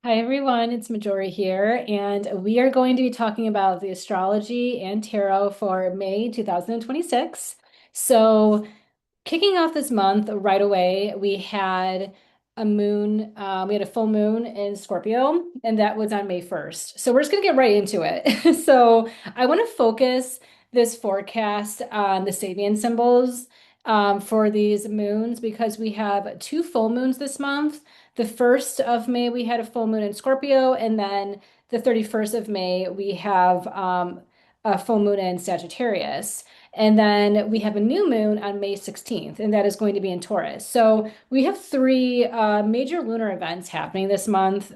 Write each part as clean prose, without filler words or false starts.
Hi everyone, it's Majorie here, and we are going to be talking about the astrology and tarot for May 2026. So, kicking off this month right away, we had a full moon in Scorpio, and that was on May 1st. So, we're just going to get right into it. So, I want to focus this forecast on the Sabian symbols for these moons because we have two full moons this month. The 1st of May, we had a full moon in Scorpio, and then the 31st of May, we have a full moon in Sagittarius. And then we have a new moon on May 16th, and that is going to be in Taurus. So we have three major lunar events happening this month.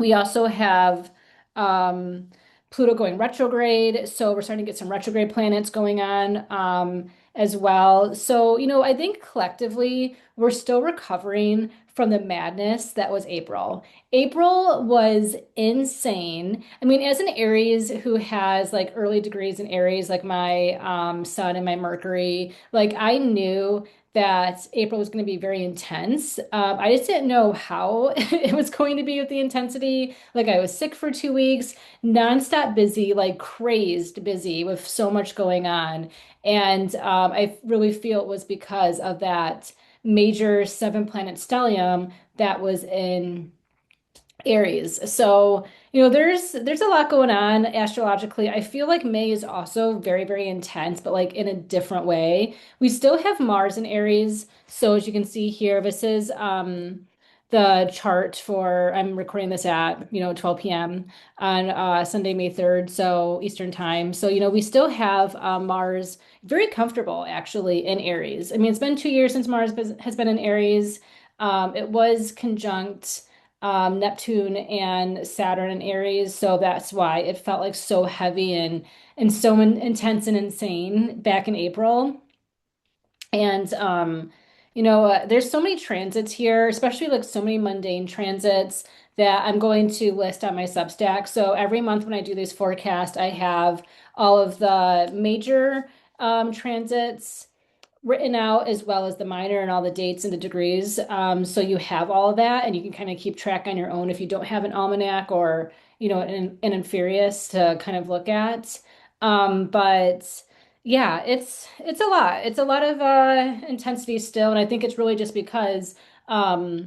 We also have um, Pluto going retrograde. So we're starting to get some retrograde planets going on as well. So, I think collectively we're still recovering from the madness that was April. April was insane. I mean, as an Aries who has like early degrees in Aries, like my Sun and my Mercury, like I knew that April was going to be very intense. I just didn't know how it was going to be with the intensity. Like I was sick for 2 weeks, nonstop busy, like crazed busy with so much going on. And I really feel it was because of that major seven planet stellium that was in Aries. So, there's a lot going on astrologically. I feel like May is also very, very intense, but like in a different way. We still have Mars in Aries. So as you can see here, this is the chart for I'm recording this at, 12 p.m. on Sunday, May 3rd, so Eastern time. So, we still have Mars very comfortable actually in Aries. I mean, it's been 2 years since has been in Aries. It was conjunct Neptune and Saturn and Aries. So that's why it felt like so heavy and so intense and insane back in April. And there's so many transits here, especially like so many mundane transits that I'm going to list on my Substack. So every month when I do these forecasts, I have all of the major transits written out as well as the minor and all the dates and the degrees. So you have all of that and you can kind of keep track on your own if you don't have an almanac or, an Inferius to kind of look at. But yeah, it's a lot. It's a lot of intensity still, and I think it's really just because Mars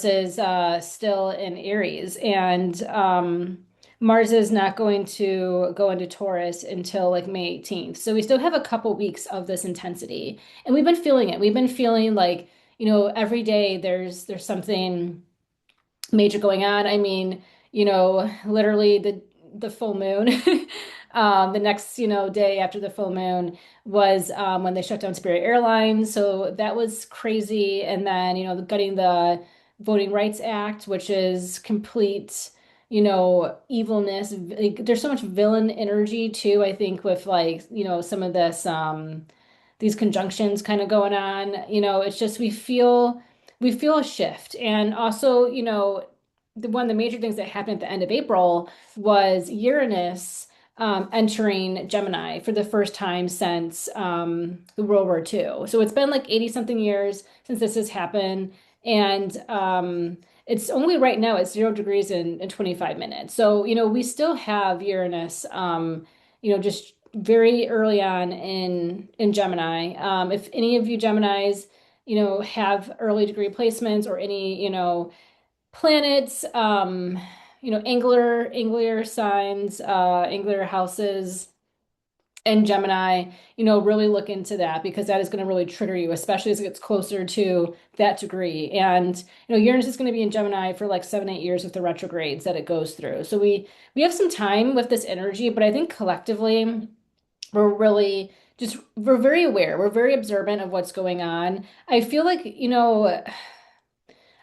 is still in Aries and Mars is not going to go into Taurus until like May 18th. So we still have a couple weeks of this intensity. And we've been feeling it. We've been feeling like, every day there's something major going on. I mean, literally the full moon. The next, day after the full moon was when they shut down Spirit Airlines. So that was crazy. And then, gutting the Voting Rights Act, which is complete, evilness. Like, there's so much villain energy too, I think, with like, some of this these conjunctions kind of going on. It's just we feel a shift. And also, one of the major things that happened at the end of April was Uranus entering Gemini for the first time since the World War II. So it's been like 80 something years since this has happened. And it's only right now at 0 degrees in 25 minutes. So, we still have Uranus, just very early on in Gemini. If any of you Geminis, have early degree placements or any, planets, angular signs, angular houses and Gemini, really look into that because that is going to really trigger you, especially as it gets closer to that degree. And, Uranus is going to be in Gemini for like 7, 8 years with the retrogrades that it goes through. So we have some time with this energy, but I think collectively we're really just we're very aware. We're very observant of what's going on. I feel like,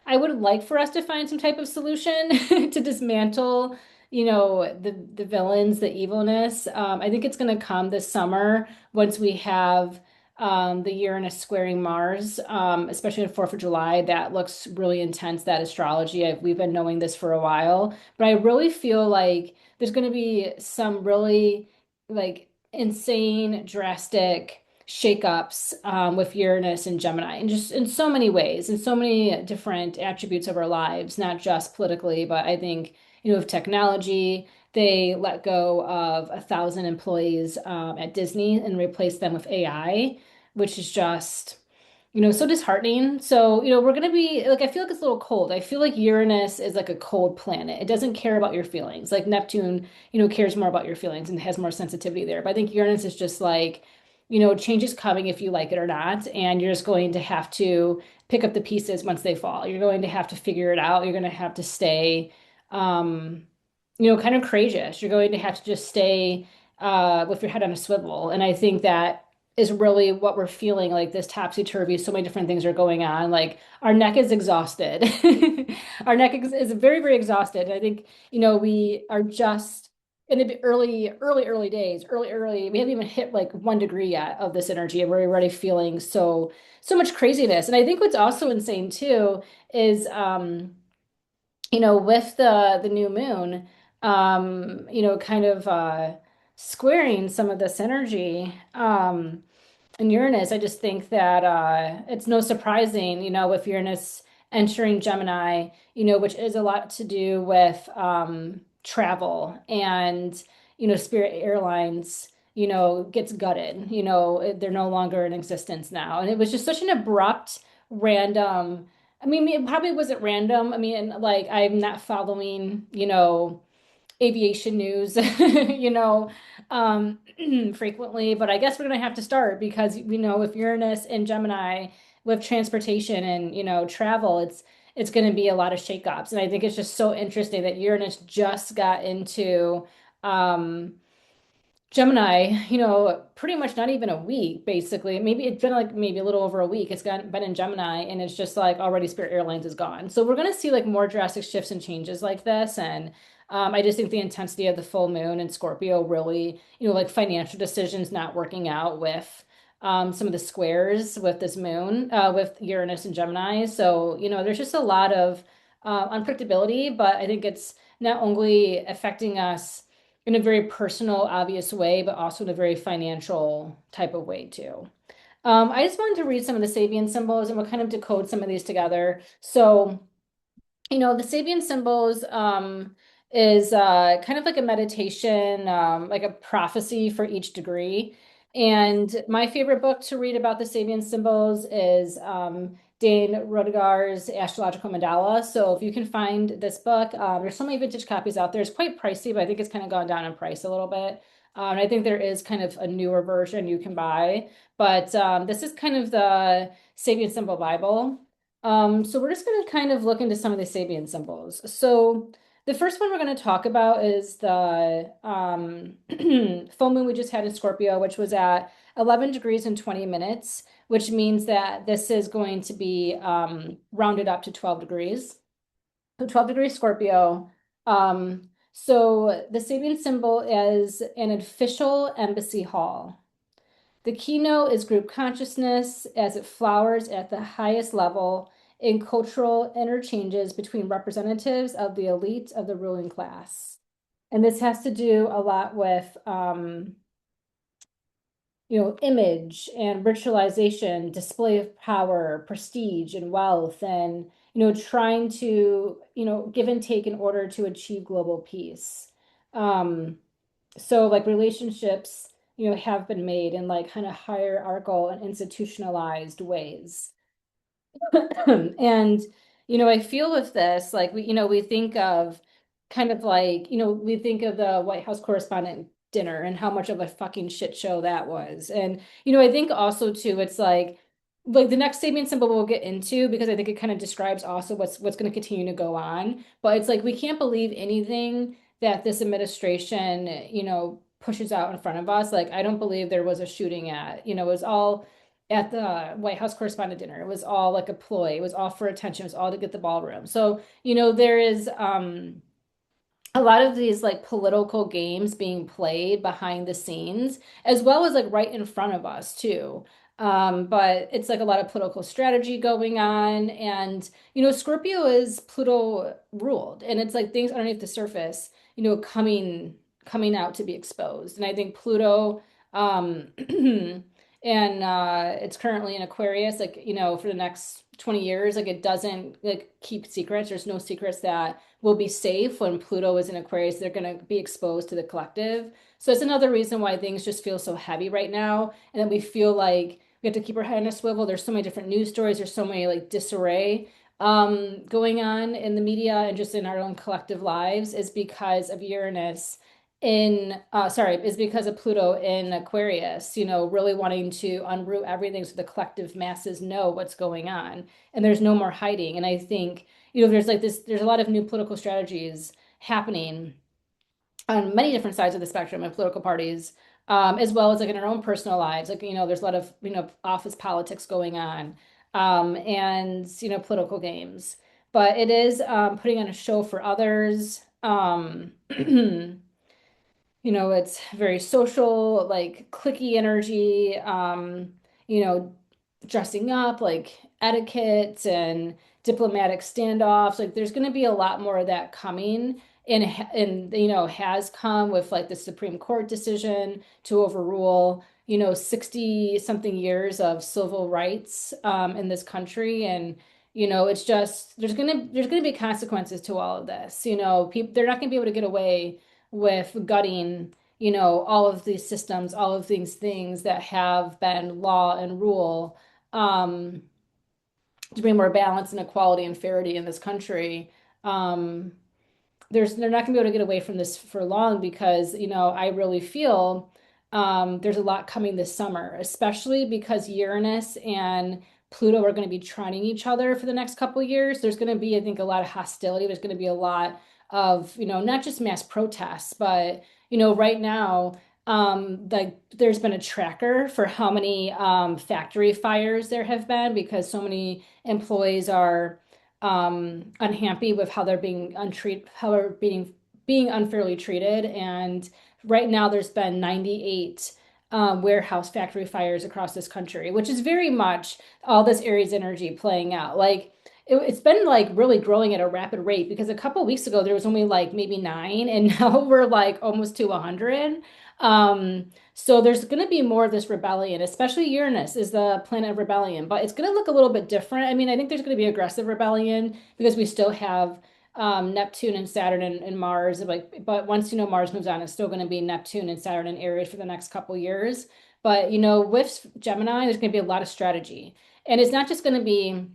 I would like for us to find some type of solution to dismantle, the villains, the evilness. I think it's going to come this summer once we have the Uranus squaring Mars, especially on 4th of July. That looks really intense, that astrology. We've been knowing this for a while, but I really feel like there's going to be some really like insane, drastic. shakeups with Uranus and Gemini, and just in so many ways, in so many different attributes of our lives, not just politically, but I think, with technology, they let go of 1,000 employees at Disney and replaced them with AI, which is just so disheartening. So, we're going to be like, I feel like it's a little cold. I feel like Uranus is like a cold planet. It doesn't care about your feelings. Like Neptune, cares more about your feelings and has more sensitivity there. But I think Uranus is just like, change is coming if you like it or not. And you're just going to have to pick up the pieces once they fall. You're going to have to figure it out. You're going to have to stay, um, kind of courageous. You're going to have to just stay with your head on a swivel. And I think that is really what we're feeling, like this topsy-turvy, so many different things are going on. Like our neck is exhausted. Our neck is very, very exhausted. And I think, we are just in the early days, early. We haven't even hit like 1 degree yet of this energy, and we're already feeling so much craziness. And I think what's also insane too is with the new moon, kind of squaring some of this energy. In Uranus, I just think that it's no surprising, with Uranus entering Gemini, which is a lot to do with travel and, Spirit Airlines, gets gutted. They're no longer in existence now. And it was just such an abrupt, random, I mean, it probably wasn't random. I mean, like, I'm not following, aviation news, frequently, but I guess we're gonna have to start because with Uranus and Gemini, with transportation and travel, it's gonna be a lot of shakeups. And I think it's just so interesting that Uranus just got into Gemini, pretty much not even a week, basically. Maybe it's been like maybe a little over a week. Been in Gemini, and it's just like already Spirit Airlines is gone. So we're gonna see like more drastic shifts and changes like this. And I just think the intensity of the full moon in Scorpio really, like financial decisions not working out with some of the squares with this moon, with Uranus and Gemini. So, there's just a lot of unpredictability, but I think it's not only affecting us in a very personal, obvious way, but also in a very financial type of way too. I just wanted to read some of the Sabian symbols and we'll kind of decode some of these together. So, the Sabian symbols is kind of like a meditation, like a prophecy for each degree. And my favorite book to read about the Sabian symbols is Dane Rodegar's Astrological Mandala. So if you can find this book, there's so many vintage copies out there. It's quite pricey, but I think it's kind of gone down in price a little bit. And I think there is kind of a newer version you can buy. But this is kind of the Sabian symbol Bible. So we're just going to kind of look into some of the Sabian symbols. So the first one we're going to talk about is the full moon we just had in Scorpio, which was at 11 degrees and 20 minutes, which means that this is going to be rounded up to 12 degrees. So 12 degrees Scorpio. So the Sabian symbol is an official embassy hall. The keynote is group consciousness as it flowers at the highest level in cultural interchanges between representatives of the elite of the ruling class. And this has to do a lot with, image and ritualization, display of power, prestige, and wealth, and, trying to, give and take in order to achieve global peace. So like relationships, have been made in like kind of hierarchical and institutionalized ways. And, I feel with this, like we think of kind of like, we think of the White House correspondent dinner and how much of a fucking shit show that was. And, I think also too, it's like the next Sabian symbol we'll get into because I think it kind of describes also what's going to continue to go on. But it's like we can't believe anything that this administration, pushes out in front of us. Like I don't believe there was a shooting at, it was all at the White House correspondent dinner. It was all like a ploy. It was all for attention. It was all to get the ballroom. So, there is a lot of these like political games being played behind the scenes, as well as like right in front of us too. But it's like a lot of political strategy going on. And, Scorpio is Pluto ruled, and it's like things underneath the surface, coming out to be exposed. And I think Pluto and it's currently in Aquarius, like, for the next 20 years, like it doesn't like keep secrets. There's no secrets that will be safe when Pluto is in Aquarius. They're going to be exposed to the collective. So it's another reason why things just feel so heavy right now. And then we feel like we have to keep our head in a swivel. There's so many different news stories. There's so many like disarray going on in the media and just in our own collective lives is because of Uranus is because of Pluto in Aquarius, really wanting to unroot everything so the collective masses know what's going on and there's no more hiding. And I think, there's a lot of new political strategies happening on many different sides of the spectrum of political parties, as well as like in our own personal lives. Like, there's a lot of, office politics going on, and, political games. But it is putting on a show for others. It's very social, like cliquey energy, you know, dressing up, like etiquette and diplomatic standoffs. Like there's going to be a lot more of that coming and has come with like the Supreme Court decision to overrule, 60 something years of civil rights in this country. And it's just there's gonna be consequences to all of this. People they're not gonna be able to get away with gutting, all of these systems, all of these things that have been law and rule, um, to bring more balance and equality and fairity in this country. Um, they're not going to be able to get away from this for long because, I really feel there's a lot coming this summer, especially because Uranus and Pluto are going to be trining each other for the next couple of years. There's going to be, I think, a lot of hostility. There's going to be a lot of, not just mass protests, but, right now, like there's been a tracker for how many factory fires there have been because so many employees are unhappy with how they're being unfairly treated. And right now, there's been 98 warehouse factory fires across this country, which is very much all this Aries energy playing out. Like it's been like really growing at a rapid rate because a couple weeks ago there was only like maybe nine, and now we're like almost to 100. So there's going to be more of this rebellion, especially Uranus is the planet of rebellion, but it's going to look a little bit different. I mean, I think there's going to be aggressive rebellion because we still have Neptune and Saturn and Mars. Like, but once Mars moves on, it's still going to be Neptune and Saturn in Aries for the next couple years. But with Gemini, there's going to be a lot of strategy, and it's not just going to be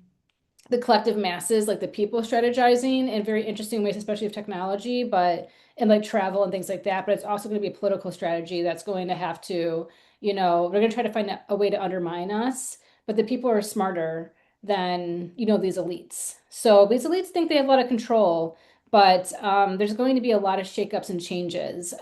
the collective masses, like the people strategizing in very interesting ways, especially of technology, but and like travel and things like that. But it's also going to be a political strategy that's going to have to, they're going to try to find a way to undermine us. But the people are smarter than, these elites. So these elites think they have a lot of control, but there's going to be a lot of shakeups and changes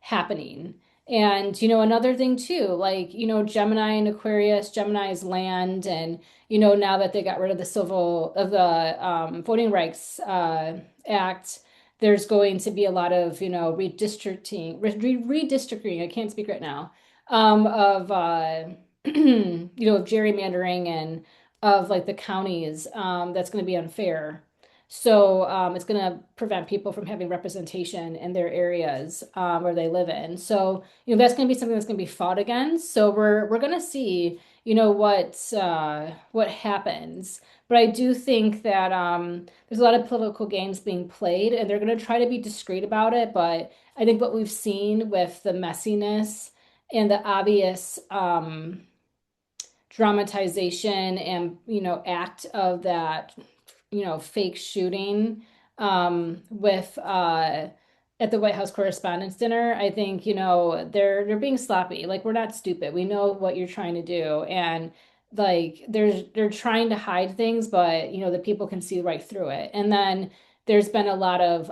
happening. And, another thing too, like, Gemini and Aquarius, Gemini is land and now that they got rid of the Voting Rights Act, there's going to be a lot of, redistricting. I can't speak right now. Of of gerrymandering and of like the counties. That's going to be unfair. So it's going to prevent people from having representation in their areas where they live in. So that's going to be something that's going to be fought against. So we're going to see what happens. But I do think that there's a lot of political games being played, and they're going to try to be discreet about it. But I think what we've seen with the messiness and the obvious dramatization and act of that fake shooting with at the White House Correspondents' Dinner, I think, they're being sloppy. Like we're not stupid. We know what you're trying to do. And like they're trying to hide things, but the people can see right through it. And then there's been a lot of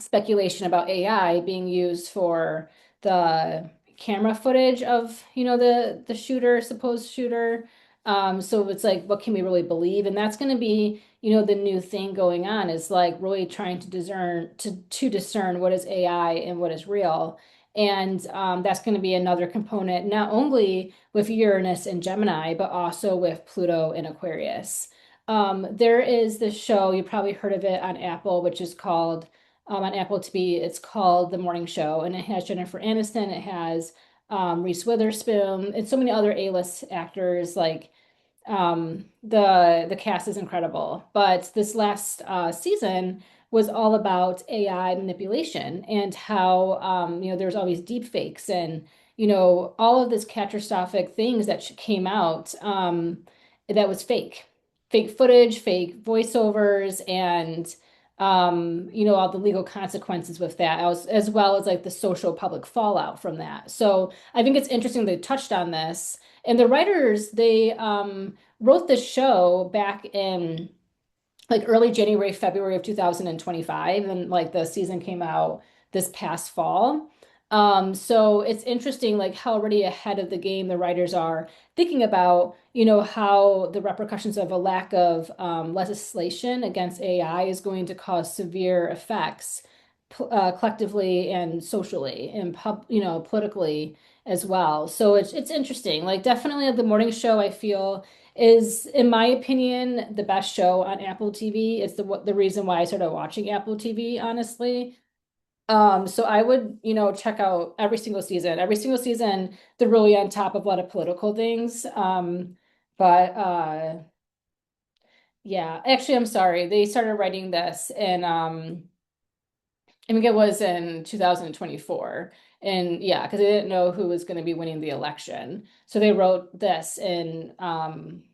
speculation about AI being used for the camera footage of, the shooter, supposed shooter. So it's like, what can we really believe? And that's going to be, the new thing going on is like really trying to discern what is AI and what is real. And that's going to be another component, not only with Uranus and Gemini, but also with Pluto and Aquarius. There is this show, you probably heard of it on Apple, which is called on Apple TV. It's called The Morning Show, and it has Jennifer Aniston. It has Reese Witherspoon, and so many other A-list actors. Like the cast is incredible. But this last season was all about AI manipulation and how there's always deep fakes and all of this catastrophic things that came out that was fake footage, fake voiceovers, and all the legal consequences with that, as well as like the social public fallout from that. So I think it's interesting they touched on this. And the writers, they wrote this show back in like early January, February of 2025, and like the season came out this past fall. So it's interesting like how already ahead of the game the writers are thinking about, how the repercussions of a lack of legislation against AI is going to cause severe effects collectively and socially and politically as well. So it's interesting. Like definitely the morning show I feel is, in my opinion, the best show on Apple TV. It's the reason why I started watching Apple TV, honestly. So I would, check out every single season. Every single season, they're really on top of a lot of political things. But yeah, actually, I'm sorry. They started writing this in I think it was in 2024. And yeah, because they didn't know who was going to be winning the election. So they wrote this in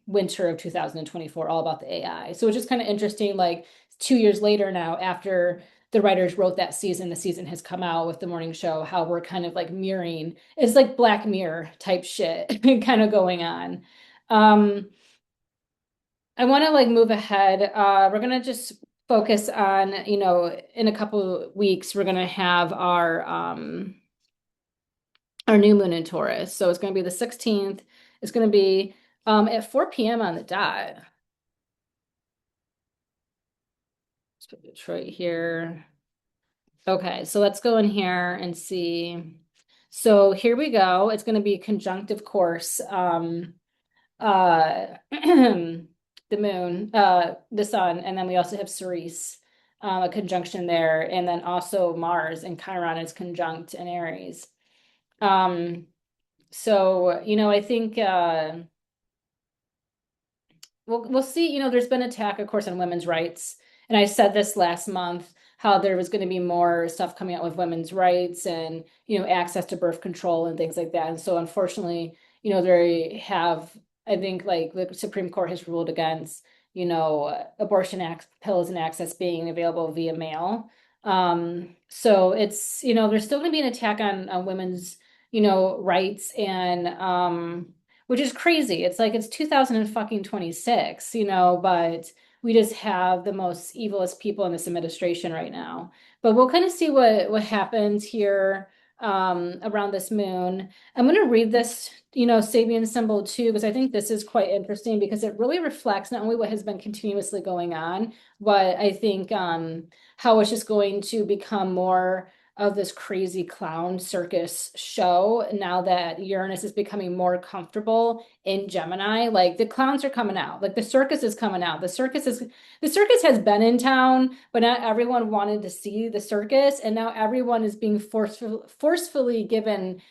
winter of 2024, all about the AI. So it's just kind of interesting, like 2 years later now, after the writers wrote that season, the season has come out with the morning show, how we're kind of like mirroring, it's like Black Mirror type shit kind of going on. Um, I want to like move ahead. We're gonna just focus on, in a couple of weeks, we're gonna have our new moon in Taurus. So it's gonna be the 16th. It's gonna be at 4 p.m. on the dot. Let's put Detroit here. Okay, so let's go in here and see. So here we go. It's gonna be conjunct, of course. The moon, the sun, and then we also have Ceres, a conjunction there, and then also Mars and Chiron is conjunct in Aries. Um, so I think we'll see. There's been attack, of course, on women's rights, and I said this last month how there was going to be more stuff coming out with women's rights and access to birth control and things like that. And so, unfortunately, they have. I think like the Supreme Court has ruled against abortion pills and access being available via mail. So it's there's still going to be an attack on women's rights and which is crazy. It's like it's 2026, but we just have the most evilest people in this administration right now. But we'll kind of see what happens here around this moon. I'm going to read this, Sabian symbol too, because I think this is quite interesting because it really reflects not only what has been continuously going on, but I think how it's just going to become more of this crazy clown circus show now that Uranus is becoming more comfortable in Gemini. Like the clowns are coming out, like the circus is coming out. The circus has been in town, but not everyone wanted to see the circus, and now everyone is being forcefully given,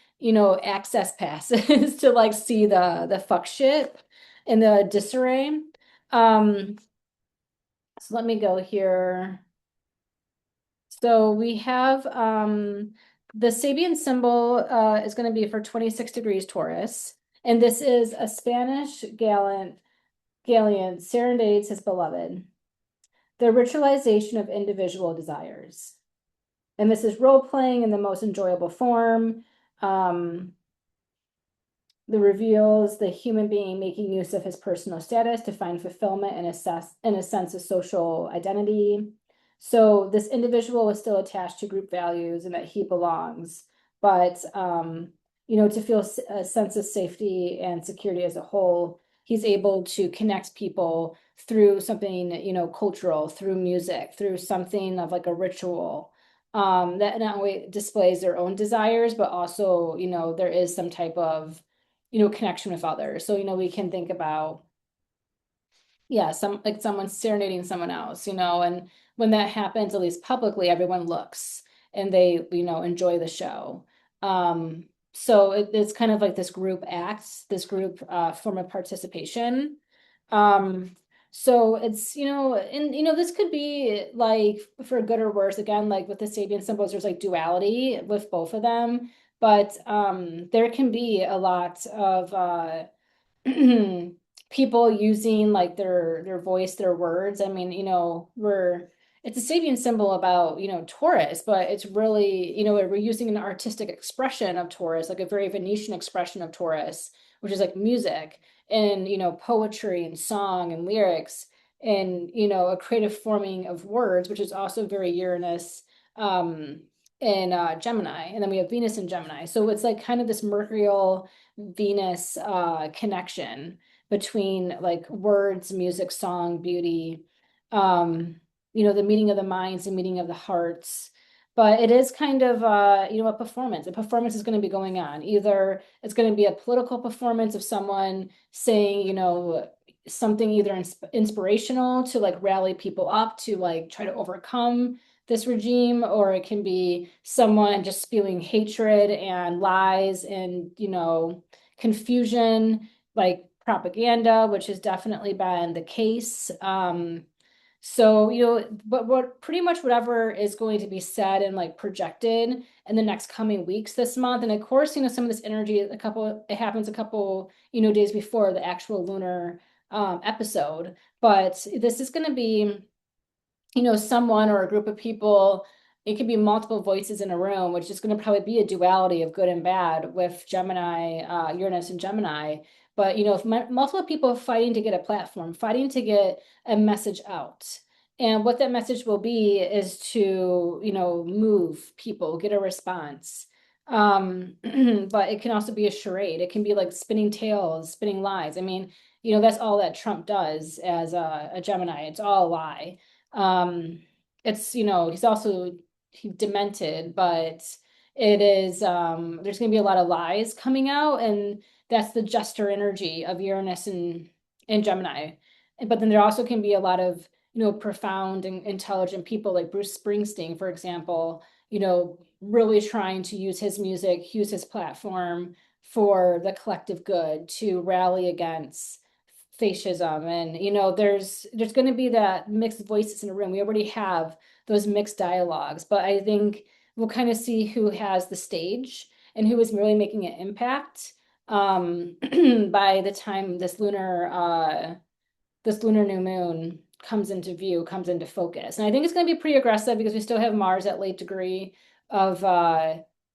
access passes to like see the fuck shit and the disarray. Um, so let me go here. So we have the Sabian symbol is going to be for 26 degrees Taurus. And this is a Spanish gallant serenades his beloved. The ritualization of individual desires. And this is role playing in the most enjoyable form. The reveals the human being making use of his personal status to find fulfillment and assess in a sense of social identity. So this individual is still attached to group values and that he belongs, but to feel a sense of safety and security as a whole, he's able to connect people through something, cultural, through music, through something of like a ritual that not only displays their own desires, but also, there is some type of connection with others. So, we can think about, yeah, some like someone serenading someone else, and when that happens, at least publicly, everyone looks and they, enjoy the show. So it's kind of like this group act, this group form of participation. Um, so it's, and this could be like for good or worse. Again, like with the Sabian symbols, there's like duality with both of them, but there can be a lot of people using like their voice, their words. I mean, we're it's a Sabian symbol about, Taurus, but it's really, we're using an artistic expression of Taurus, like a very Venetian expression of Taurus, which is like music and, poetry and song and lyrics and, a creative forming of words, which is also very Uranus um in Gemini. And then we have Venus in Gemini. So it's like kind of this Mercurial Venus connection between like words, music, song, beauty, the meeting of the minds, the meeting of the hearts. But it is kind of a performance. A performance is going to be going on. Either it's going to be a political performance of someone saying, something either inspirational to like rally people up to like try to overcome this regime, or it can be someone just spewing hatred and lies and, confusion, like propaganda, which has definitely been the case. So, but what pretty much whatever is going to be said and like projected in the next coming weeks this month. And of course, some of this energy, it happens a couple, days before the actual lunar episode. But this is going to be, someone or a group of people. It could be multiple voices in a room, which is going to probably be a duality of good and bad with Gemini, Uranus and Gemini. But, if multiple people fighting to get a platform, fighting to get a message out. And what that message will be is to, move people, get a response. But it can also be a charade. It can be like spinning tales, spinning lies. I mean, that's all that Trump does as a Gemini. It's all a lie. Um, it's, he's demented, but it is, there's going to be a lot of lies coming out, and that's the jester energy of Uranus and Gemini. But then there also can be a lot of, profound and intelligent people like Bruce Springsteen, for example, really trying to use his music, use his platform for the collective good to rally against fascism. And there's going to be that mixed voices in a room. We already have those mixed dialogues, but I think we'll kind of see who has the stage and who is really making an impact by the time this lunar new moon comes into view, comes into focus. And I think it's going to be pretty aggressive because we still have Mars at late degree of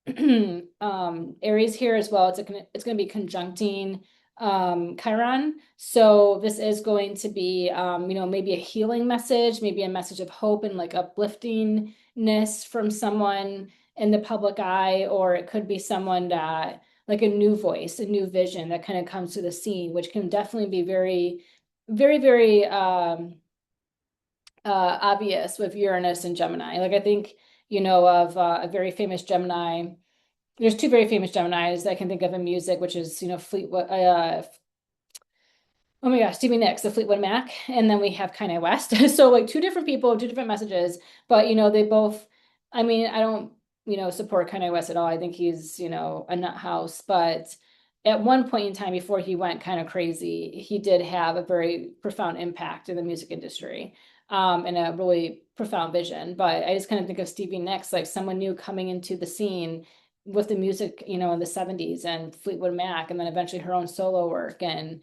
Aries here as well. It's going to be conjuncting Chiron. So this is going to be, maybe a healing message, maybe a message of hope and like upliftingness from someone in the public eye, or it could be someone that like a new voice, a new vision that kind of comes to the scene, which can definitely be very, very, very obvious with Uranus and Gemini. Like I think, of a very famous Gemini. There's two very famous Geminis that I can think of in music, which is, Fleetwood, oh my gosh, Stevie Nicks, the Fleetwood Mac, and then we have Kanye West. So like two different people, two different messages, but they both, I mean, I don't, support Kanye West at all. I think he's, a nut house, but at one point in time before he went kind of crazy, he did have a very profound impact in the music industry, and a really profound vision. But I just kind of think of Stevie Nicks, like someone new coming into the scene with the music, in the 70s, and Fleetwood Mac, and then eventually her own solo work. And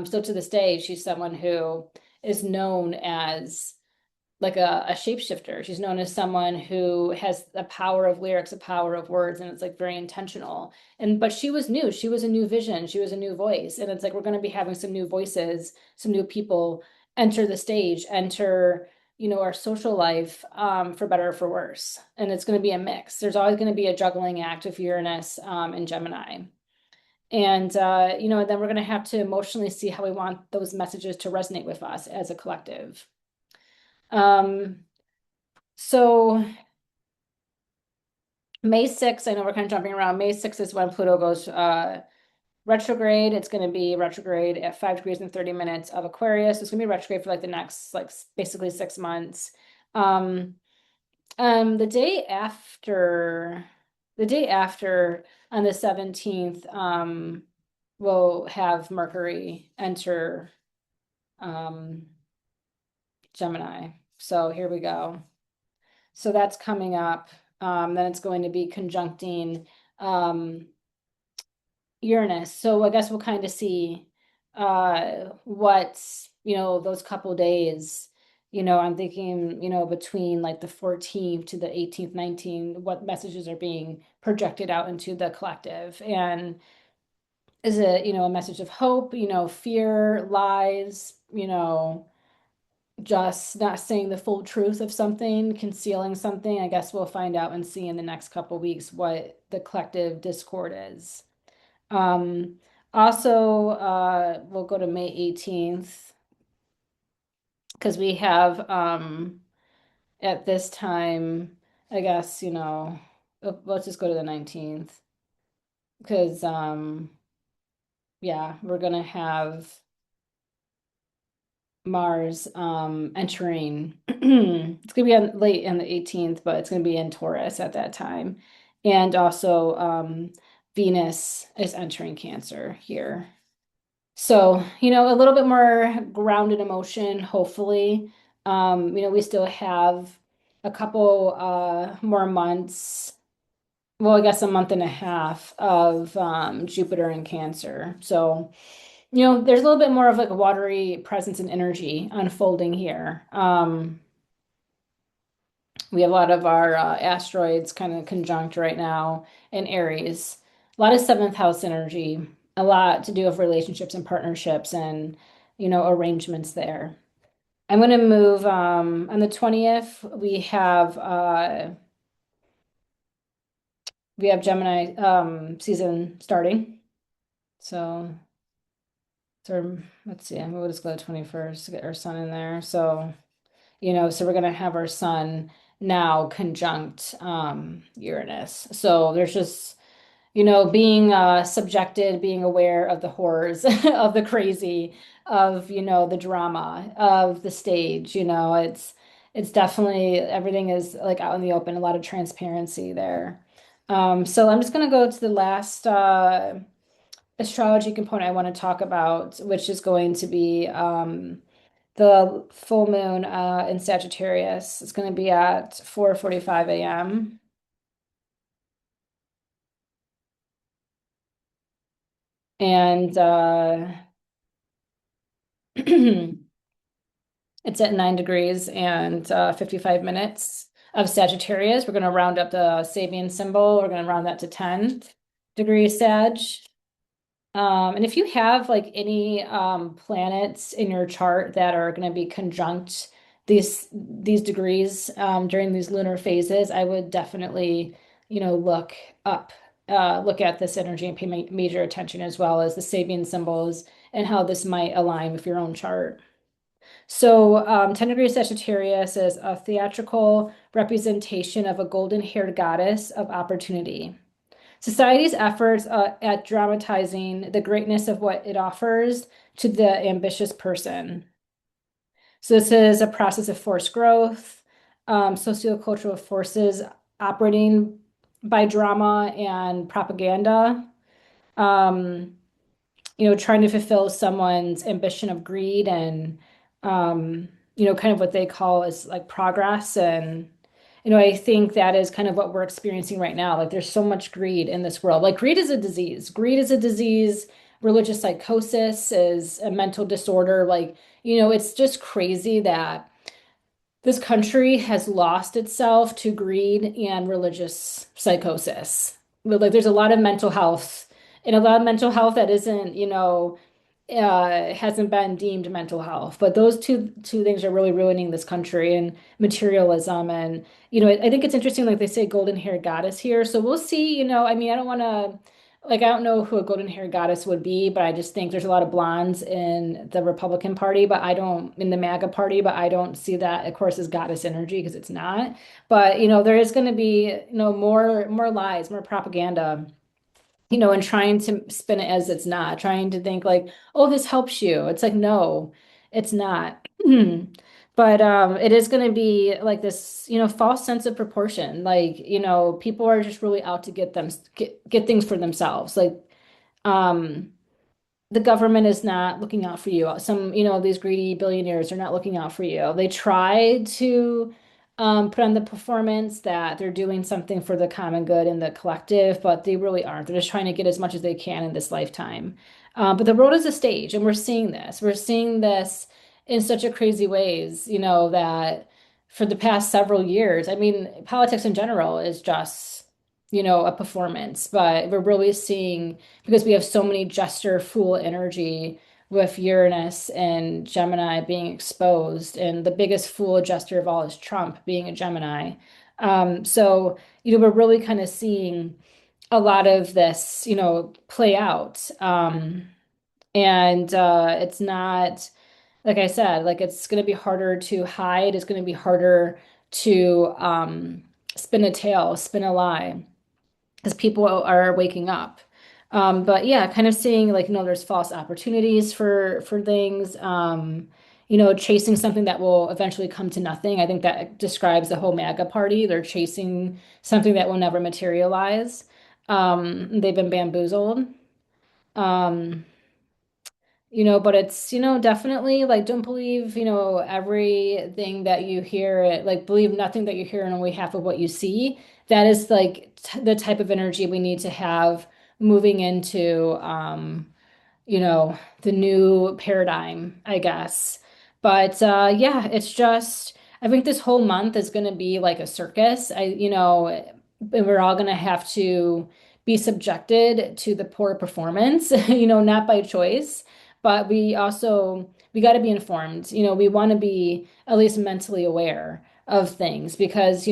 still to this day, she's someone who is known as like a shapeshifter. She's known as someone who has the power of lyrics, a power of words, and it's like very intentional. But she was new. She was a new vision. She was a new voice. And it's like we're going to be having some new voices, some new people enter the stage, enter, our social life, for better or for worse. And it's going to be a mix. There's always going to be a juggling act of Uranus and Gemini. And then we're going to have to emotionally see how we want those messages to resonate with us as a collective. So May 6th, I know we're kind of jumping around. May 6th is when Pluto goes retrograde. It's going to be retrograde at 5 degrees and 30 minutes of Aquarius. It's going to be retrograde for like the next, like basically 6 months. The day after the day after on the 17th, we'll have Mercury enter um, Gemini. So here we go. So that's coming up. Then it's going to be conjuncting um, Uranus. So I guess we'll kind of see what's, those couple days, I'm thinking, between like the 14th to the 18th, 19th, what messages are being projected out into the collective. And is it, a message of hope, fear, lies, just not saying the full truth of something, concealing something? I guess we'll find out and see in the next couple weeks what the collective discord is. Um, Also, we'll go to May 18th because we have at this time, I guess, let's just go to the 19th because yeah, we're gonna have Mars entering. It's gonna be on late in the 18th, but it's gonna be in Taurus at that time. And also Venus is entering Cancer here. So, a little bit more grounded emotion, hopefully. We still have a couple more months, well, I guess a month and a half of Jupiter in Cancer. So, there's a little bit more of like a watery presence and energy unfolding here. We have a lot of our asteroids kind of conjunct right now in Aries. A lot of seventh house energy, a lot to do with relationships and partnerships and, arrangements there. I'm going to move on the 20th. We have Gemini season starting. So, let's see. We'll just go to 21st to get our sun in there. So we're going to have our sun now conjunct Uranus. So there's just, being subjected, being aware of the horrors, of the crazy, of, the drama, of the stage. It's definitely, everything is like out in the open, a lot of transparency there. So I'm just going to go to the last astrology component I want to talk about, which is going to be the full moon in Sagittarius. It's going to be at 4:45 a.m. And it's at 9 degrees and 55 minutes of Sagittarius. We're going to round up the Sabian symbol. We're going to round that to 10 degrees Sag. And if you have like any planets in your chart that are going to be conjunct these degrees during these lunar phases, I would definitely, look up, look at this energy and pay major attention, as well as the Sabian symbols and how this might align with your own chart. So 10 degrees Sagittarius is a theatrical representation of a golden-haired goddess of opportunity. Society's efforts at dramatizing the greatness of what it offers to the ambitious person. So this is a process of forced growth, sociocultural forces operating by drama and propaganda. Um, Trying to fulfill someone's ambition of greed and, kind of what they call is like progress. And, I think that is kind of what we're experiencing right now. Like there's so much greed in this world. Like greed is a disease. Greed is a disease. Religious psychosis is a mental disorder. Like, it's just crazy that this country has lost itself to greed and religious psychosis. Like there's a lot of mental health and a lot of mental health that isn't, hasn't been deemed mental health. But those two things are really ruining this country, and materialism. And, I think it's interesting, like they say, golden haired goddess here. So we'll see, I mean, I don't want to, like, I don't know who a golden haired goddess would be, but I just think there's a lot of blondes in the Republican Party, but I don't, in the MAGA Party, but I don't see that, of course, as goddess energy because it's not. But, there is going to be, more lies, more propaganda, and trying to spin it as it's not, trying to think like, oh, this helps you. It's like, no, it's not. But it is going to be like this, false sense of proportion. Like, people are just really out to get things for themselves. Like, um, the government is not looking out for you. Some, these greedy billionaires are not looking out for you. They try to put on the performance that they're doing something for the common good and the collective, but they really aren't. They're just trying to get as much as they can in this lifetime. But the world is a stage, and we're seeing this. We're seeing this in such a crazy ways, that for the past several years, I mean, politics in general is just, a performance, but we're really seeing because we have so many jester fool energy with Uranus and Gemini being exposed, and the biggest fool jester of all is Trump being a Gemini. So, we're really kind of seeing a lot of this, play out. And it's not, like I said, like it's going to be harder to hide. It's going to be harder to spin a tale, spin a lie because people are waking up. But yeah, kind of seeing like, there's false opportunities for things, chasing something that will eventually come to nothing. I think that describes the whole MAGA party. They're chasing something that will never materialize. They've been bamboozled. Um, but it's, definitely like don't believe, everything that you hear, like believe nothing that you hear on only half of what you see. That is like t the type of energy we need to have moving into the new paradigm, I guess. But yeah, it's just, I think this whole month is going to be like a circus. And we're all going to have to be subjected to the poor performance, not by choice, but we got to be informed. We want to be at least mentally aware of things because,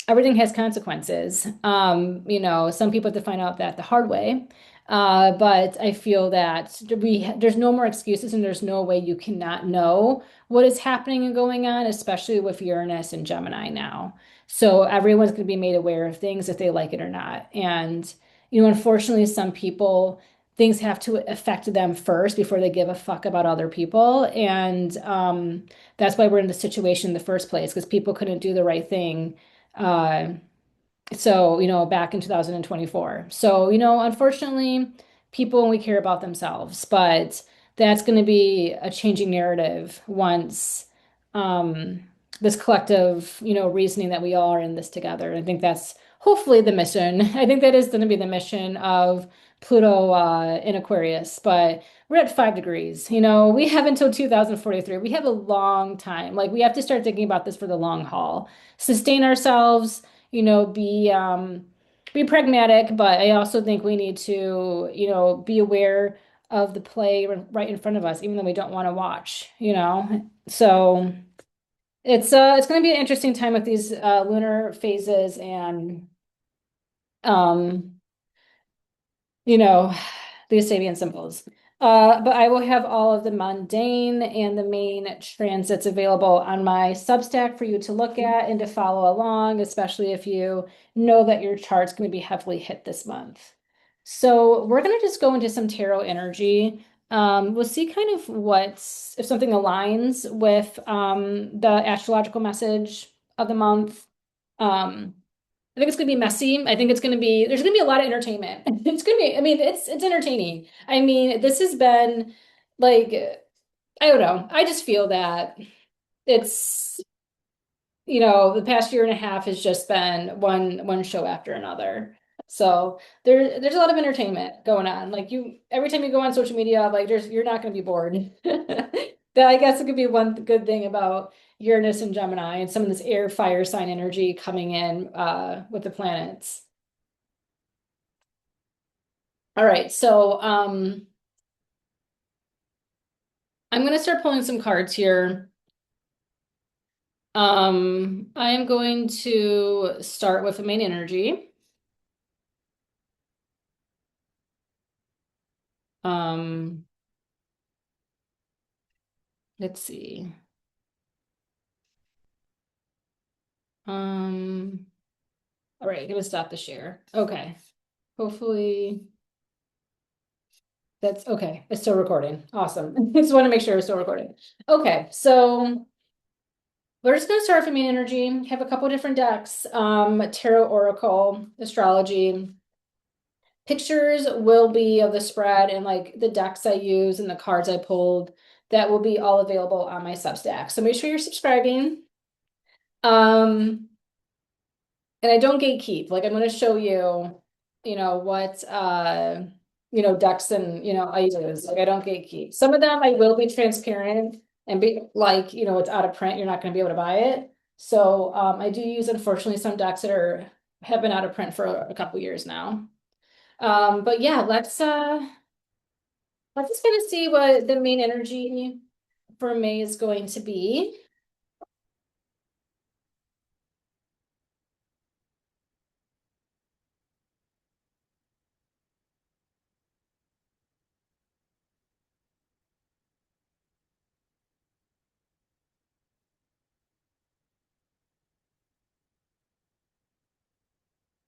everything has consequences. Some people have to find out that the hard way. But I feel that there's no more excuses and there's no way you cannot know what is happening and going on, especially with Uranus and Gemini now. So everyone's going to be made aware of things if they like it or not. And, unfortunately, some people, things have to affect them first before they give a fuck about other people. And that's why we're in the situation in the first place, because people couldn't do the right thing uh, so, back in 2024. So, unfortunately, people only care about themselves, but that's going to be a changing narrative once um, this collective, reasoning that we all are in this together. I think that's hopefully the mission. I think that is going to be the mission of Pluto in Aquarius, but we're at 5 degrees. We have until 2043. We have a long time. Like, we have to start thinking about this for the long haul, sustain ourselves, be pragmatic, but I also think we need to, be aware of the play right in front of us, even though we don't want to watch. So it's going to be an interesting time with these lunar phases and um you know, these Sabian symbols. But I will have all of the mundane and the main transits available on my Substack for you to look at and to follow along, especially if you know that your chart's going to be heavily hit this month. So we're going to just go into some tarot energy. We'll see kind of if something aligns with the astrological message of the month. Um, I think it's gonna be messy. I think there's gonna be a lot of entertainment. It's gonna be, I mean, it's entertaining. I mean, this has been like, I don't know. I just feel that it's, the past year and a half has just been one show after another. So there's a lot of entertainment going on. Like every time you go on social media, like you're not gonna be bored. That I guess it could be one good thing about Uranus and Gemini and some of this air fire sign energy coming in with the planets. All right, so I'm gonna start pulling some cards here. I am going to start with the main energy. Um, let's see. Um, all right, gonna stop the share. Okay. Hopefully that's okay. It's still recording. Awesome. Just want to make sure it's still recording. Okay, so We're just gonna start from main energy. Have a couple different decks. Tarot, Oracle, Astrology. Pictures will be of the spread and like the decks I use and the cards I pulled. That will be all available on my Substack. So make sure you're subscribing. Um, and I don't gatekeep. Like I'm going to show you, what decks and I use. Like I don't gatekeep. Some of them I will be transparent and be like, it's out of print. You're not going to be able to buy it. So I do use unfortunately some decks that have been out of print for a couple years now. But yeah, let's just kind of see what the main energy for May is going to be.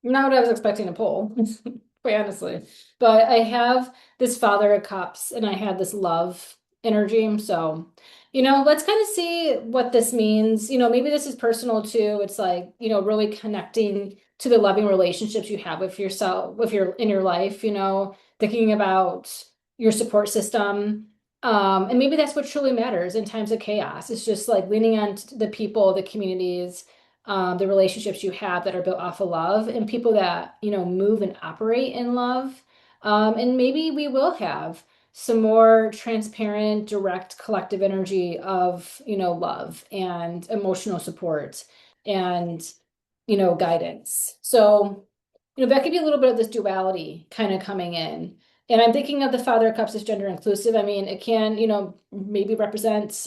Not what I was expecting to pull, quite honestly. But I have this Father of Cups and I had this love energy. So, let's kind of see what this means. Maybe this is personal too. It's like, really connecting to the loving relationships you have with yourself, with your in your life, thinking about your support system. And maybe that's what truly matters in times of chaos. It's just like leaning on the people, the communities, the relationships you have that are built off of love and people that, move and operate in love. And maybe we will have some more transparent, direct collective energy of, love and emotional support and, guidance. So, that could be a little bit of this duality kind of coming in. And I'm thinking of the Father of Cups as gender inclusive. I mean, it can, maybe represent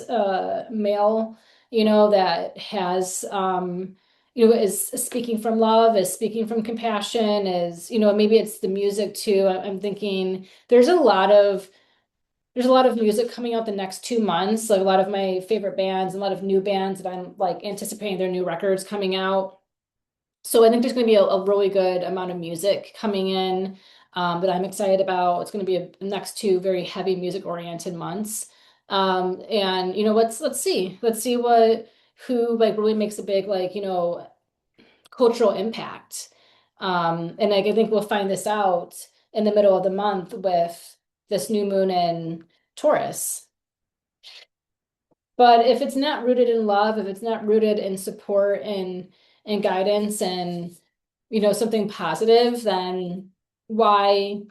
male, that has, is speaking from love, is speaking from compassion, is, maybe it's the music too. I'm thinking there's a lot of music coming out the next 2 months, like a lot of my favorite bands and a lot of new bands that I'm like anticipating their new records coming out. So I think there's going to be a really good amount of music coming in that I'm excited about. It's going to be the next 2 very heavy music oriented months. And let's see who like really makes a big like cultural impact. And like, I think we'll find this out in the middle of the month with this new moon in Taurus. But if it's not rooted in love, if it's not rooted in support and guidance and something positive, then why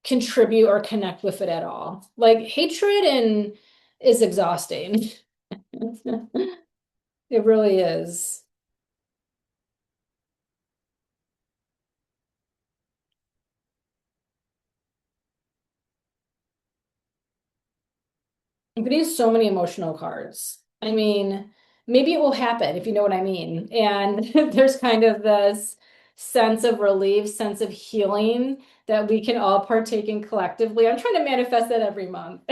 contribute or connect with it at all? Like hatred and is exhausting. It really is. I'm getting so many emotional cards. I mean, maybe it will happen if you know what I mean. And there's kind of this sense of relief, sense of healing that we can all partake in collectively. I'm trying to manifest that every month.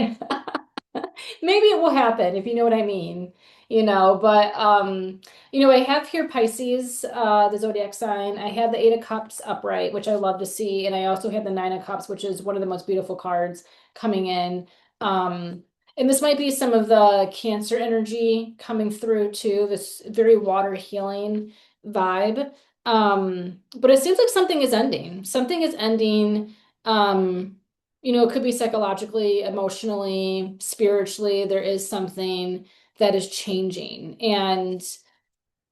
Maybe it will happen if you know what I mean. But I have here Pisces, the zodiac sign. I have the Eight of Cups upright, which I love to see, and I also have the Nine of Cups, which is one of the most beautiful cards coming in. And this might be some of the Cancer energy coming through too, this very water healing vibe. But it seems like something is ending. Something is ending. It could be psychologically, emotionally, spiritually. There is something that is changing. And,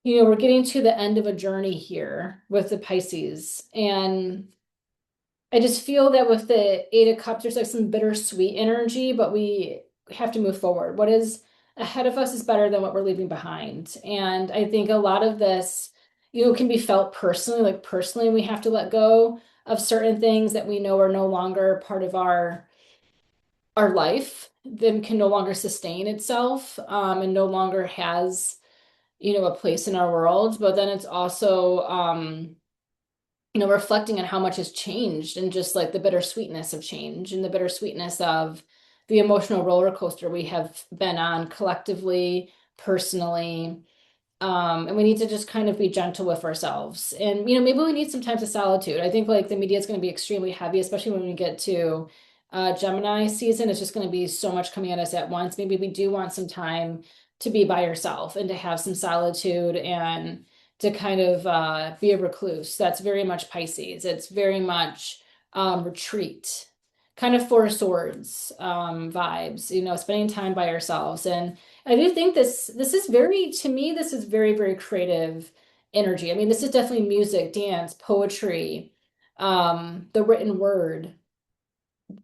we're getting to the end of a journey here with the Pisces. And I just feel that with the Eight of Cups, there's like some bittersweet energy, but we have to move forward. What is ahead of us is better than what we're leaving behind. And I think a lot of this, can be felt personally. Like personally, we have to let go of certain things that we know are no longer part of our life, then can no longer sustain itself, and no longer has, a place in our world. But then it's also reflecting on how much has changed and just like the bittersweetness of change and the bittersweetness of the emotional roller coaster we have been on collectively, personally. And we need to just kind of be gentle with ourselves. And, maybe we need some time of solitude. I think like the media is going to be extremely heavy, especially when we get to Gemini season. It's just going to be so much coming at us at once. Maybe we do want some time to be by yourself and to have some solitude and to kind of be a recluse. That's very much Pisces. It's very much retreat, kind of Four of Swords vibes, spending time by ourselves. And I do think this is very, to me, this is very, very creative energy. I mean, this is definitely music, dance, poetry, the written word.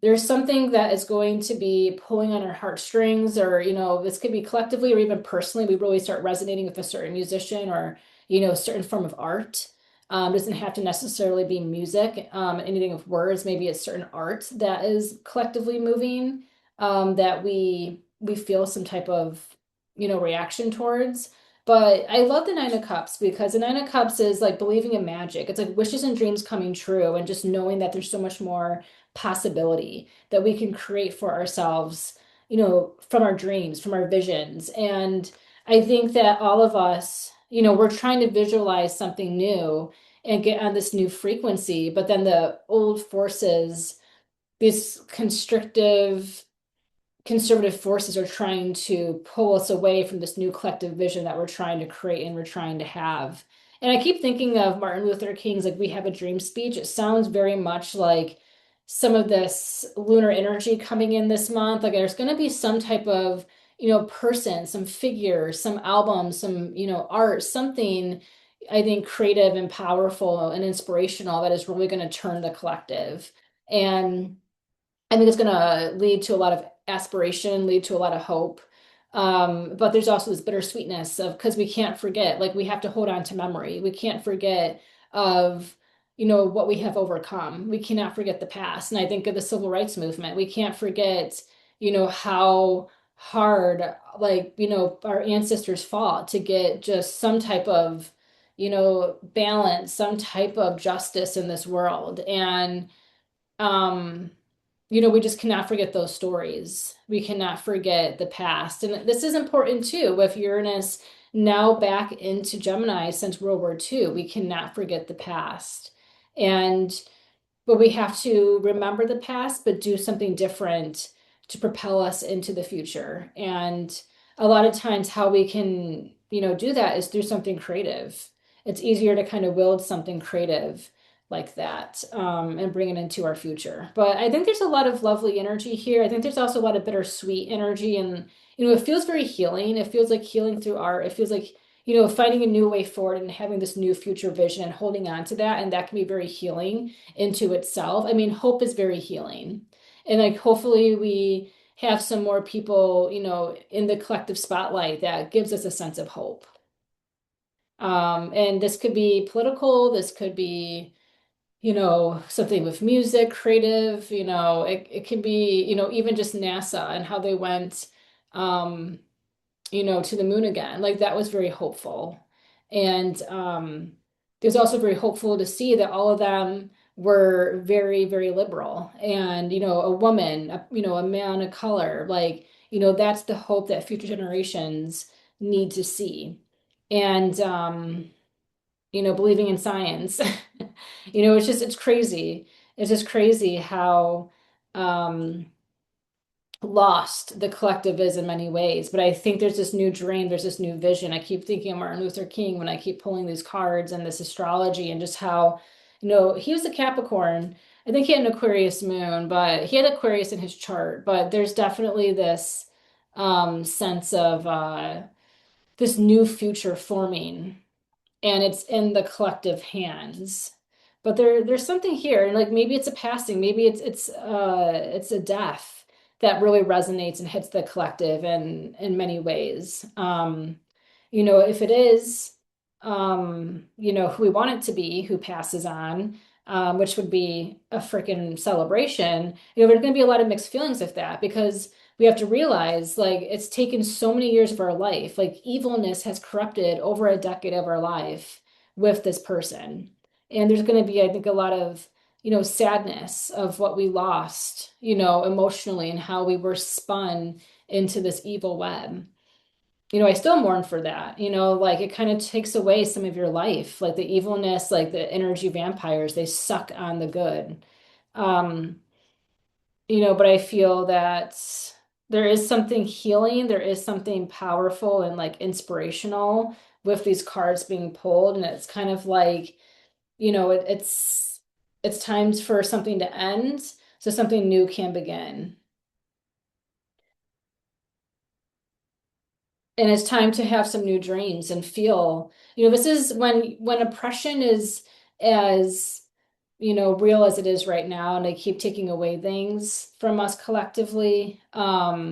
There's something that is going to be pulling on our heartstrings, or this could be collectively or even personally. We really start resonating with a certain musician or a certain form of art. Doesn't have to necessarily be music, anything with words. Maybe it's certain art that is collectively moving, that we feel some type of reaction towards. But I love the Nine of Cups because the Nine of Cups is like believing in magic. It's like wishes and dreams coming true, and just knowing that there's so much more possibility that we can create for ourselves, from our dreams, from our visions. And I think that all of us, we're trying to visualize something new and get on this new frequency, but then the old forces, these conservative forces are trying to pull us away from this new collective vision that we're trying to create and we're trying to have. And I keep thinking of Martin Luther King's like "We Have a Dream" speech. It sounds very much like some of this lunar energy coming in this month. Like there's going to be some type of, person, some figure, some album, some, art, something I think creative and powerful and inspirational that is really going to turn the collective. And I think it's going to lead to a lot of aspiration, lead to a lot of hope. But there's also this bittersweetness of because we can't forget, like we have to hold on to memory. We can't forget of, what we have overcome. We cannot forget the past. And I think of the civil rights movement. We can't forget, how hard, like, our ancestors fought to get just some type of, balance, some type of justice in this world. And um we just cannot forget those stories. We cannot forget the past. And this is important too. With Uranus now back into Gemini since World War II, we cannot forget the past. And but we have to remember the past, but do something different to propel us into the future. And a lot of times, how we can, do that is through something creative. It's easier to kind of wield something creative like that, and bring it into our future. But I think there's a lot of lovely energy here. I think there's also a lot of bittersweet energy, and it feels very healing. It feels like healing through art. It feels like finding a new way forward and having this new future vision and holding on to that. And that can be very healing into itself. I mean, hope is very healing. And like hopefully we have some more people, in the collective spotlight that gives us a sense of hope. And this could be political, this could be, something with music, creative, it can be, even just NASA and how they went, um, to the moon again. Like that was very hopeful. And it was also very hopeful to see that all of them were very, very liberal. And, a woman, a man of color, like, that's the hope that future generations need to see. And, believing in science. It's crazy. It's just crazy how, um, lost the collective is in many ways. But I think there's this new dream, there's this new vision. I keep thinking of Martin Luther King when I keep pulling these cards and this astrology and just how, he was a Capricorn. I think he had an Aquarius moon, but he had Aquarius in his chart. But there's definitely this sense of this new future forming, and it's in the collective hands. But there's something here, and like maybe it's a passing, maybe it's a death that really resonates and hits the collective in many ways. If it is, who we want it to be, who passes on, which would be a freaking celebration. There's going to be a lot of mixed feelings with that because we have to realize like it's taken so many years of our life. Like evilness has corrupted over a decade of our life with this person. And there's going to be, I think, a lot of, sadness of what we lost, emotionally and how we were spun into this evil web. I still mourn for that, like it kind of takes away some of your life, like the evilness, like the energy vampires, they suck on the good. Um, but I feel that there is something healing, there is something powerful and like inspirational with these cards being pulled, and it's kind of like, it's times for something to end, so something new can begin. And it's time to have some new dreams and feel, this is when oppression is as, real as it is right now, and they keep taking away things from us collectively. I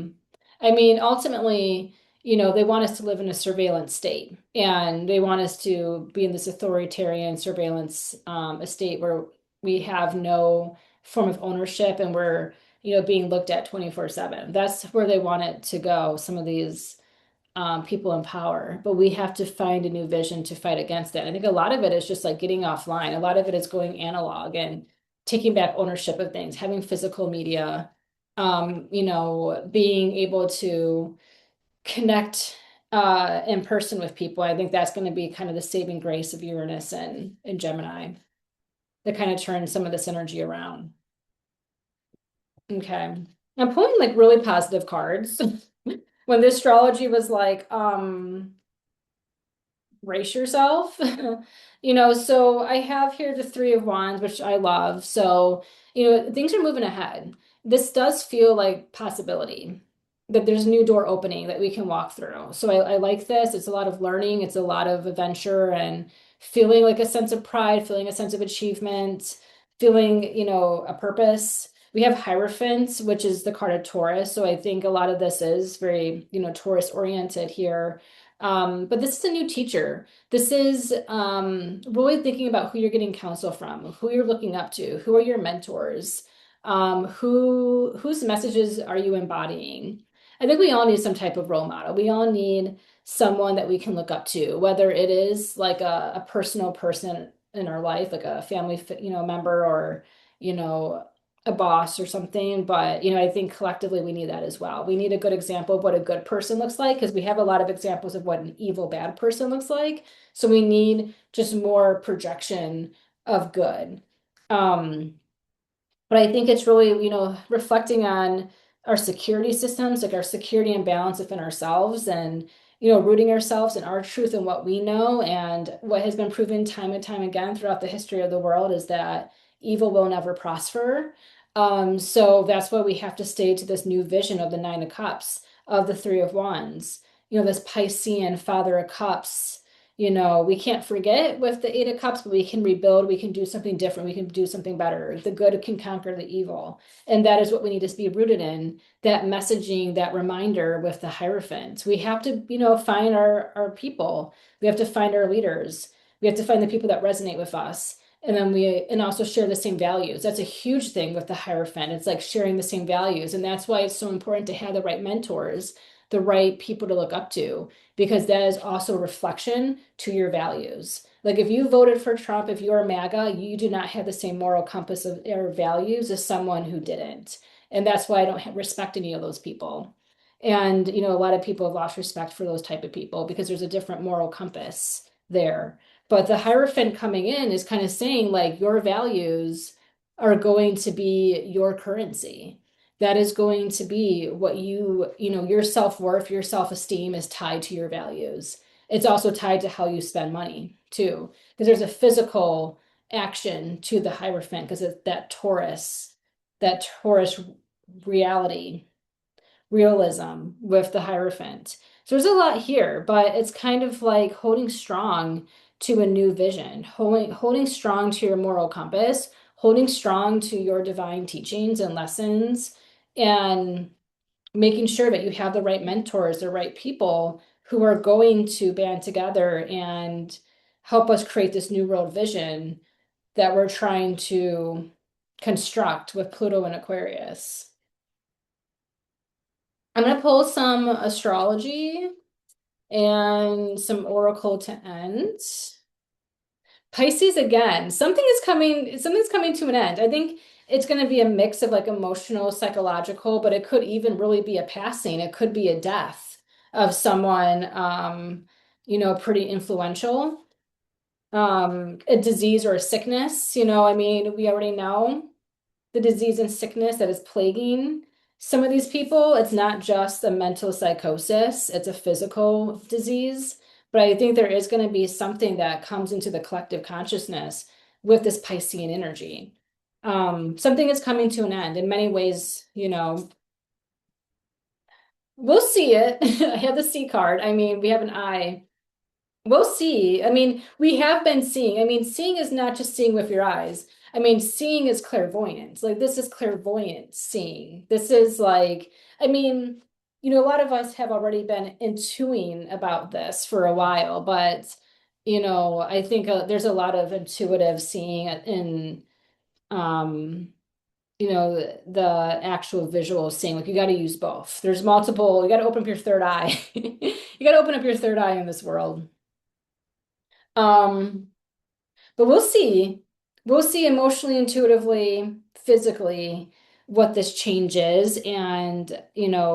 mean, ultimately, they want us to live in a surveillance state, and they want us to be in this authoritarian surveillance a state where we have no form of ownership, and we're, being looked at 24/7. That's where they want it to go, some of these people in power, but we have to find a new vision to fight against it. I think a lot of it is just like getting offline. A lot of it is going analog and taking back ownership of things, having physical media, being able to connect in person with people. I think that's going to be kind of the saving grace of Uranus and Gemini that kind of turns some of this energy around. Okay. I'm pulling like really positive cards. When the astrology was like, brace yourself. So I have here the Three of Wands, which I love. So, things are moving ahead. This does feel like possibility, that there's a new door opening that we can walk through. So I like this. It's a lot of learning, it's a lot of adventure and feeling like a sense of pride, feeling a sense of achievement, feeling, a purpose. We have Hierophant, which is the card of Taurus. So I think a lot of this is very, Taurus oriented here. But this is a new teacher. This is really thinking about who you're getting counsel from, who you're looking up to, who are your mentors, whose messages are you embodying. I think we all need some type of role model. We all need someone that we can look up to, whether it is like a personal person in our life, like a family, member, or, you know, a boss or something. But, I think collectively we need that as well. We need a good example of what a good person looks like, because we have a lot of examples of what an evil, bad person looks like. So we need just more projection of good. Um, but I think it's really, reflecting on our security systems, like our security and balance within ourselves, and, rooting ourselves in our truth and what we know. And what has been proven time and time again throughout the history of the world is that evil will never prosper. So that's why we have to stay to this new vision of the Nine of Cups, of the Three of Wands, this Piscean Father of Cups. We can't forget with the Eight of Cups, but we can rebuild, we can do something different, we can do something better. The good can conquer the evil. And that is what we need to be rooted in, that messaging, that reminder with the Hierophant. We have to, find our people. We have to find our leaders. We have to find the people that resonate with us. And then and also share the same values. That's a huge thing with the Hierophant. It's like sharing the same values. And that's why it's so important to have the right mentors, the right people to look up to, because that is also a reflection to your values. Like if you voted for Trump, if you're MAGA, you do not have the same moral compass of or values as someone who didn't. And that's why I don't respect any of those people. And, a lot of people have lost respect for those type of people because there's a different moral compass there. But the Hierophant coming in is kind of saying like your values are going to be your currency. That is going to be what your self-worth, your self-esteem is tied to your values. It's also tied to how you spend money too, because there's a physical action to the Hierophant because it's that Taurus reality, realism with the Hierophant. So there's a lot here, but it's kind of like holding strong to a new vision, holding strong to your moral compass, holding strong to your divine teachings and lessons, and making sure that you have the right mentors, the right people who are going to band together and help us create this new world vision that we're trying to construct with Pluto and Aquarius. I'm going to pull some astrology and some oracle to end. Pisces again. Something's coming to an end. I think it's going to be a mix of like emotional, psychological, but it could even really be a passing. It could be a death of someone pretty influential. A disease or a sickness, I mean, we already know the disease and sickness that is plaguing some of these people, it's not just a mental psychosis, it's a physical disease. But I think there is going to be something that comes into the collective consciousness with this Piscean energy. Something is coming to an end in many ways, we'll see it. I have the C card. I mean, we have an eye. We'll see. I mean, we have been seeing. I mean, seeing is not just seeing with your eyes. I mean, seeing is clairvoyance. Like, this is clairvoyant seeing. This is like, I mean, a lot of us have already been intuing about this for a while, but, I think there's a lot of intuitive seeing in, um, the actual visual seeing. Like, you got to use both. There's multiple, you got to open up your third eye. You got to open up your third eye in this world. Um, but we'll see. We'll see emotionally, intuitively, physically what this change is and,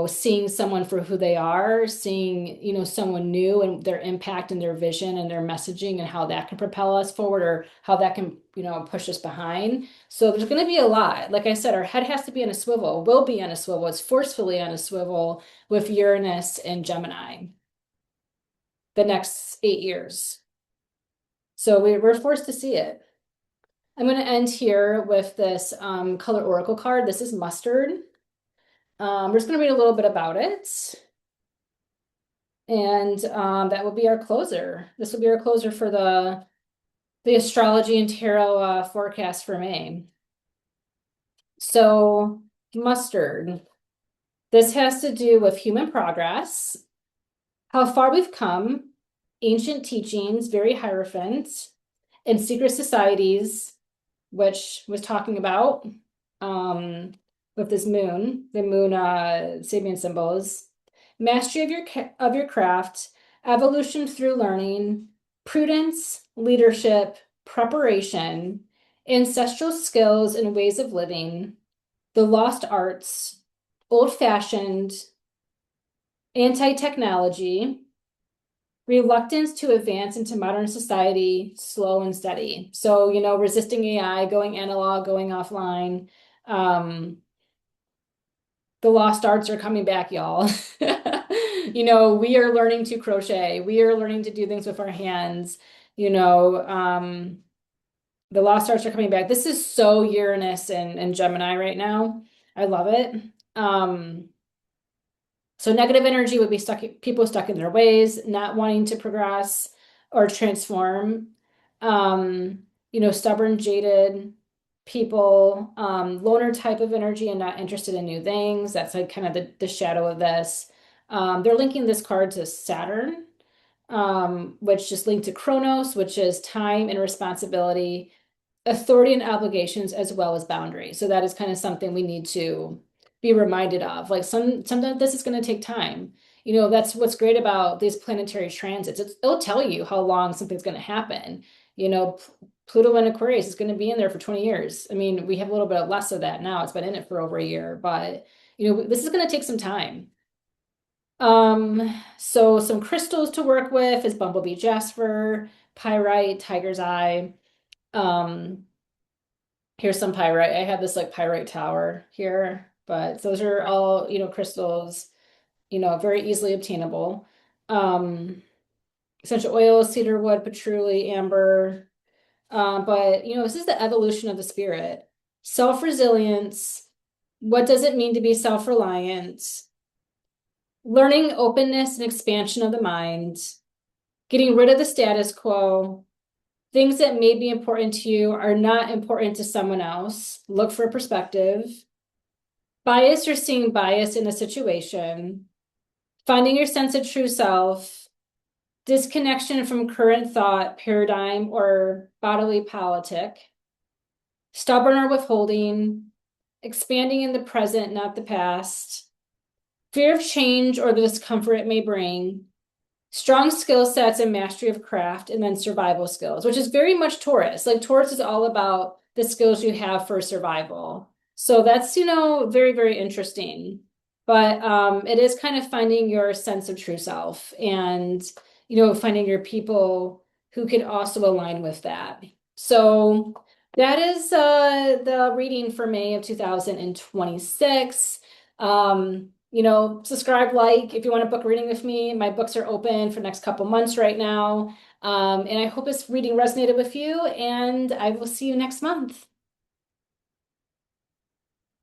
seeing someone for who they are, seeing, someone new and their impact and their vision and their messaging and how that can propel us forward or how that can, push us behind. So there's going to be a lot. Like I said, our head has to be on a swivel, will be on a swivel. It's forcefully on a swivel with Uranus and Gemini the next 8 years. So we're forced to see it. I'm going to end here with this color oracle card. This is mustard. We're just going to read a little bit about it. And that will be our closer. This will be our closer for the astrology and tarot forecast for May. So mustard. This has to do with human progress, how far we've come, ancient teachings, very hierophant, and secret societies, which was talking about with this moon, the moon Sabian symbols, mastery of your craft, evolution through learning, prudence, leadership, preparation, ancestral skills and ways of living, the lost arts, old-fashioned, anti-technology, reluctance to advance into modern society, slow and steady. So, resisting AI, going analog, going offline. The lost arts are coming back, y'all. We are learning to crochet. We are learning to do things with our hands. The lost arts are coming back. This is so Uranus and Gemini right now. I love it. So negative energy would be people stuck in their ways, not wanting to progress or transform. Stubborn, jaded people, loner type of energy and not interested in new things. That's like kind of the shadow of this. They're linking this card to Saturn, which just linked to Chronos, which is time and responsibility, authority and obligations, as well as boundaries. So that is kind of something we need to be reminded of. Like sometimes this is going to take time. That's what's great about these planetary transits. It'll tell you how long something's going to happen. Pluto in Aquarius is going to be in there for 20 years. I mean, we have a little bit less of that now. It's been in it for over a year, but this is going to take some time. So some crystals to work with is bumblebee jasper, pyrite, tiger's eye. Here's some pyrite. I have this like pyrite tower here, but those are all, crystals, very easily obtainable. Essential oils, cedar wood, patchouli, amber. But this is the evolution of the spirit. Self-resilience. What does it mean to be self-reliant? Learning openness and expansion of the mind. Getting rid of the status quo. Things that may be important to you are not important to someone else. Look for perspective. Bias or seeing bias in a situation. Finding your sense of true self. Disconnection from current thought, paradigm, or bodily politic. Stubborn or withholding. Expanding in the present, not the past. Fear of change or the discomfort it may bring. Strong skill sets and mastery of craft, and then survival skills, which is very much Taurus. Like Taurus is all about the skills you have for survival. So that's, very, very interesting. But it is kind of finding your sense of true self and, finding your people who can also align with that. So that is the reading for May of 2026. Subscribe, like if you want to book a reading with me. My books are open for the next couple months right now. And I hope this reading resonated with you, and I will see you next month.